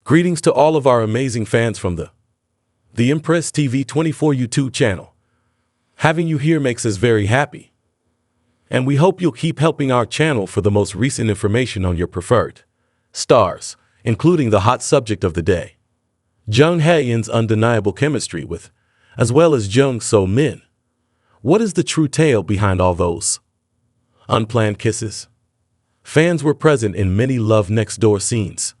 Greetings to all of our amazing fans from the Impress TV 24 YouTube channel. Having you here makes us very happy. And we hope you'll keep helping our channel for the most recent information on your preferred stars, including the hot subject of the day, Jung Hae-In's undeniable chemistry with, as well as Jung So-min. What is the true tale behind all those unplanned kisses? Fans were present in many Love Next Door scenes,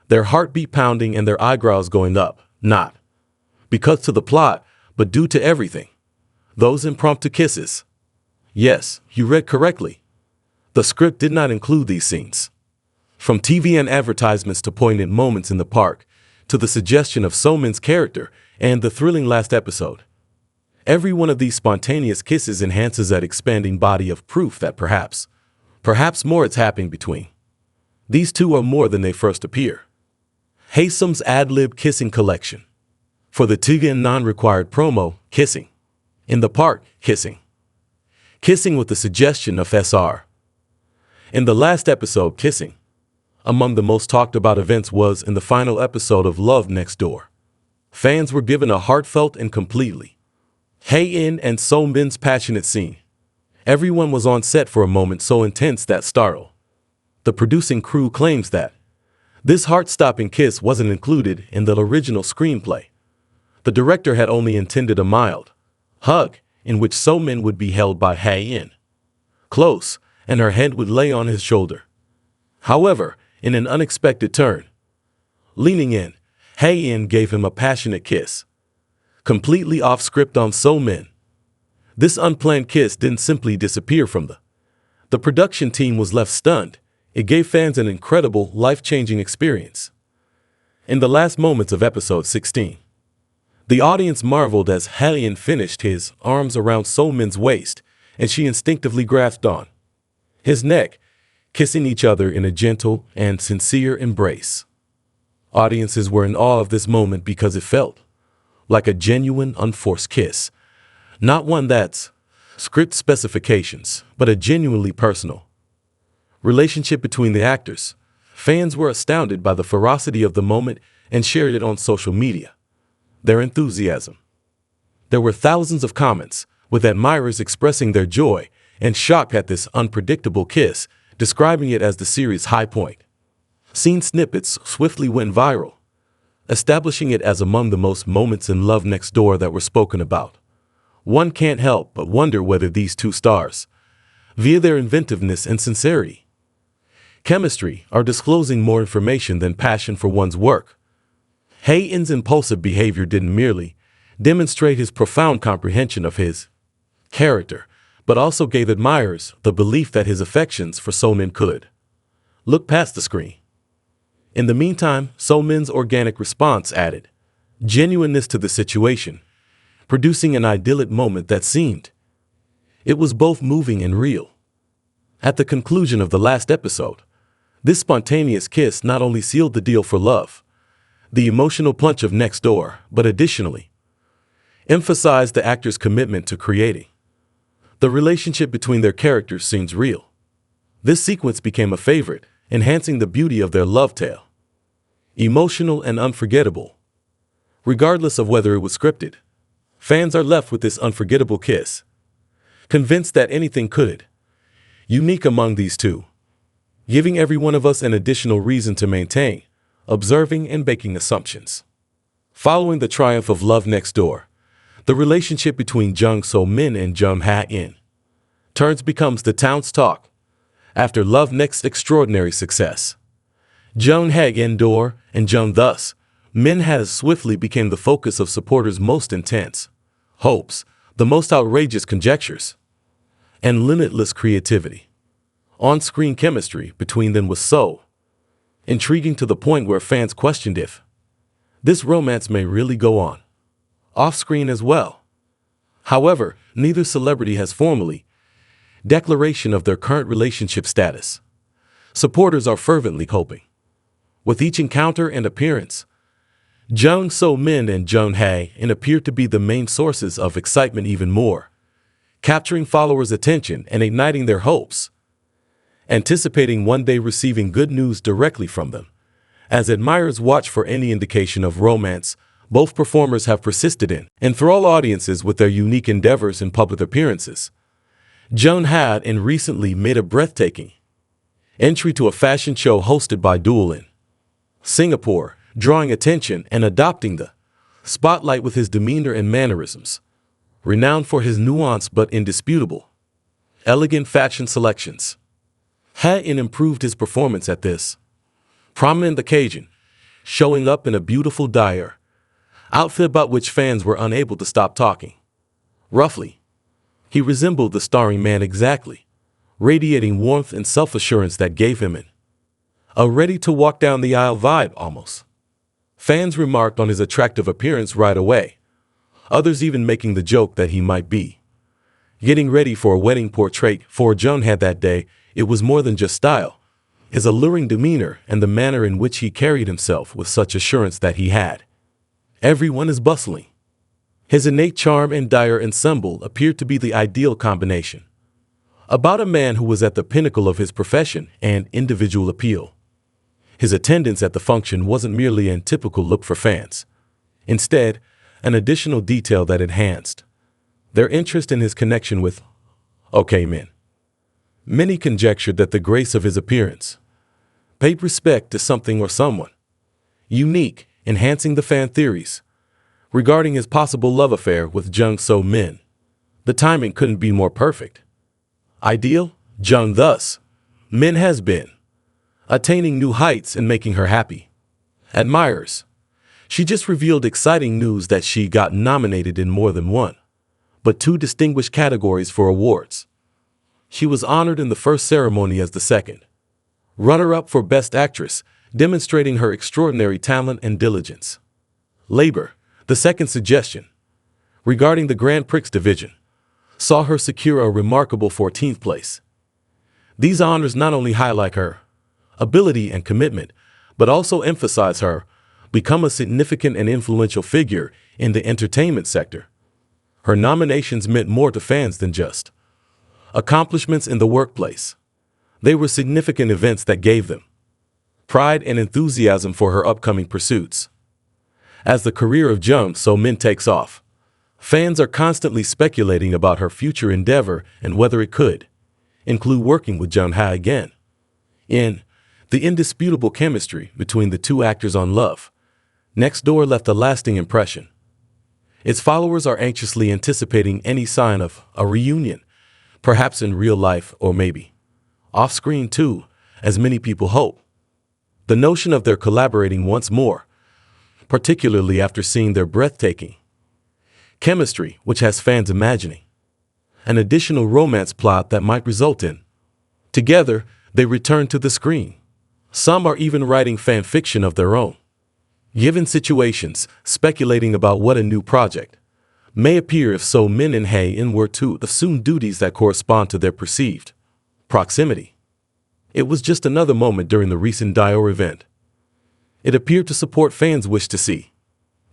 their heartbeat pounding and their eyebrows going up, not because to the plot, but due to everything. Those impromptu kisses. Yes, you read correctly. The script did not include these scenes. From TV and advertisements to poignant moments in the park, to the suggestion of So-min's character and the thrilling last episode. Every one of these spontaneous kisses enhances that expanding body of proof that perhaps more is happening between these two are more than they first appear. Hae-sung's ad-lib kissing collection. For the Tigan non-required promo, kissing. In the park, kissing. Kissing with the suggestion of SR. In the last episode, kissing. Among the most talked about events was in the final episode of Love Next Door. Fans were given a heartfelt and completely Hae-In and So-min's passionate scene. Everyone was on set for a moment so intense that startled. The producing crew claims that this heart-stopping kiss wasn't included in the original screenplay. The director had only intended a mild hug in which So-min would be held by Hae-In close and her head would lay on his shoulder. However, in an unexpected turn, leaning in, Hae-In gave him a passionate kiss, completely off script on So-min. This unplanned kiss didn't simply disappear from the production team was left stunned. It gave fans an incredible, life-changing experience. In the last moments of episode 16, the audience marveled as Hae-In finished his arms around So-min's waist, and she instinctively grasped on his neck, kissing each other in a gentle and sincere embrace. Audiences were in awe of this moment because it felt like a genuine, unforced kiss, not one that's script specifications, but a genuinely personal relationship between the actors. Fans were astounded by the ferocity of the moment and shared it on social media. Their enthusiasm. There were thousands of comments, with admirers expressing their joy and shock at this unpredictable kiss, describing it as the series' high point. Scene snippets swiftly went viral, establishing it as among the most moments in Love Next Door that were spoken about. One can't help but wonder whether these two stars, via their inventiveness and sincerity, chemistry, are disclosing more information than passion for one's work. Hae-In's impulsive behavior didn't merely demonstrate his profound comprehension of his character, but also gave admirers the belief that his affections for So-min could look past the screen. In the meantime, So-min's organic response added genuineness to the situation, producing an idyllic moment that seemed it was both moving and real. At the conclusion of the last episode, this spontaneous kiss not only sealed the deal for Love, the emotional punch of Next Door, but additionally emphasized the actors' commitment to creating the relationship between their characters seems real. This sequence became a favorite, enhancing the beauty of their love tale. Emotional and unforgettable. Regardless of whether it was scripted, fans are left with this unforgettable kiss, convinced that anything could unique among these two, giving every one of us an additional reason to maintain, observing and making assumptions. Following the triumph of Love Next Door, the relationship between Jung So-min and Jung Hae-In becomes the town's talk. After Love Next's extraordinary success, Jung Hae-In Door and Jung thus Min has swiftly become the focus of supporters' most intense hopes, the most outrageous conjectures, and limitless creativity. On-screen chemistry between them was so intriguing to the point where fans questioned if this romance may really go on off-screen as well. However, neither celebrity has formally declaration of their current relationship status. Supporters are fervently hoping. With each encounter and appearance, Jung So-min and Jung Hae-In appear to be the main sources of excitement even more, capturing followers' attention and igniting their hopes, anticipating one day receiving good news directly from them. As admirers watch for any indication of romance, both performers have persisted in enthrall audiences with their unique endeavors and public appearances. Jung Hae-In recently made a breathtaking entry to a fashion show hosted by Duel in Singapore, drawing attention and adopting the spotlight with his demeanor and mannerisms. Renowned for his nuanced but indisputable, elegant fashion selections, Hae-In improved his performance at this prominent occasion, showing up in a beautiful dyer outfit about which fans were unable to stop talking. Roughly, he resembled the starring man exactly, radiating warmth and self-assurance that gave him a ready-to-walk-down-the-aisle vibe almost. Fans remarked on his attractive appearance right away, others even making the joke that he might be getting ready for a wedding portrait. For Jung Hae that day, it was more than just style. His alluring demeanor and the manner in which he carried himself with such assurance that he had everyone is bustling. His innate charm and dire ensemble appeared to be the ideal combination. About a man who was at the pinnacle of his profession and individual appeal. His attendance at the function wasn't merely a typical look for fans. Instead, an additional detail that enhanced their interest in his connection with men. Many conjectured that the grace of his appearance paid respect to something or someone unique, enhancing the fan theories regarding his possible love affair with Jung So-min. The timing couldn't be more perfect. Ideal, Jung thus Min has been attaining new heights and making her happy admirers. She just revealed exciting news that she got nominated in more than one, but two distinguished categories for awards. She was honored in the first ceremony as the second runner-up for Best Actress, demonstrating her extraordinary talent and diligence. Labor, the second suggestion, regarding the Grand Prix division, saw her secure a remarkable 14th place. These honors not only highlight her ability and commitment, but also emphasize her become a significant and influential figure in the entertainment sector. Her nominations meant more to fans than just accomplishments in the workplace. They were significant events that gave them pride and enthusiasm for her upcoming pursuits. As the career of Jung So-min takes off, fans are constantly speculating about her future endeavor and whether it could include working with Jung Hae again. In the indisputable chemistry between the two actors on Love Next Door left a lasting impression. Its followers are anxiously anticipating any sign of a reunion, perhaps in real life or maybe off-screen too, as many people hope. The notion of their collaborating once more, particularly after seeing their breathtaking chemistry, which has fans imagining an additional romance plot that might result in together they return to the screen. Some are even writing fan fiction of their own, given situations, speculating about what a new project may appear if So-min and Hae-In were to assume duties that correspond to their perceived proximity. It was just another moment during the recent Dior event. It appeared to support fans' wish to see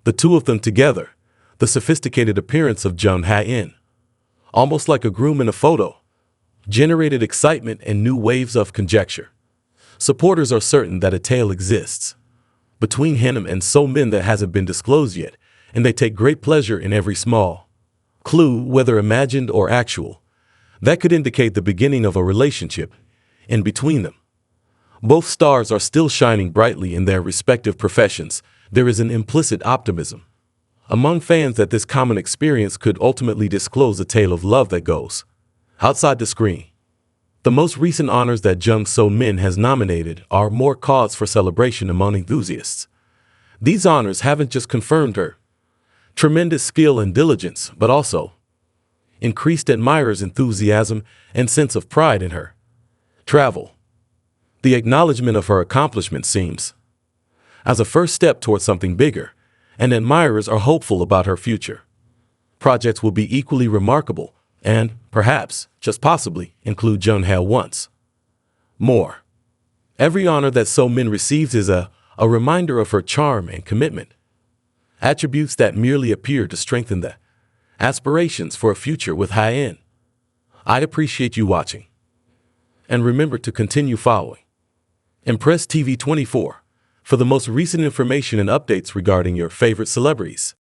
the two of them together. The sophisticated appearance of Jung Hae-In, almost like a groom in a photo, generated excitement and new waves of conjecture. Supporters are certain that a tale exists between him and So-min that hasn't been disclosed yet, and they take great pleasure in every small clue, whether imagined or actual, that could indicate the beginning of a relationship in between them. Both stars are still shining brightly in their respective professions. There is an implicit optimism among fans that this common experience could ultimately disclose a tale of love that goes outside the screen. The most recent honors that Jung So-min has nominated are more cause for celebration among enthusiasts. These honors haven't just confirmed her tremendous skill and diligence, but also increased admirers' enthusiasm and sense of pride in her travel. The acknowledgement of her accomplishment seems as a first step towards something bigger, and admirers are hopeful about her future. Projects will be equally remarkable and, perhaps, just possibly, include Jung Hae once more. Every honor that So-min receives is a reminder of her charm and commitment, attributes that merely appear to strengthen the aspirations for a future with Hae-In. I'd appreciate you watching. And remember to continue following Impress TV 24. for the most recent information and updates regarding your favorite celebrities.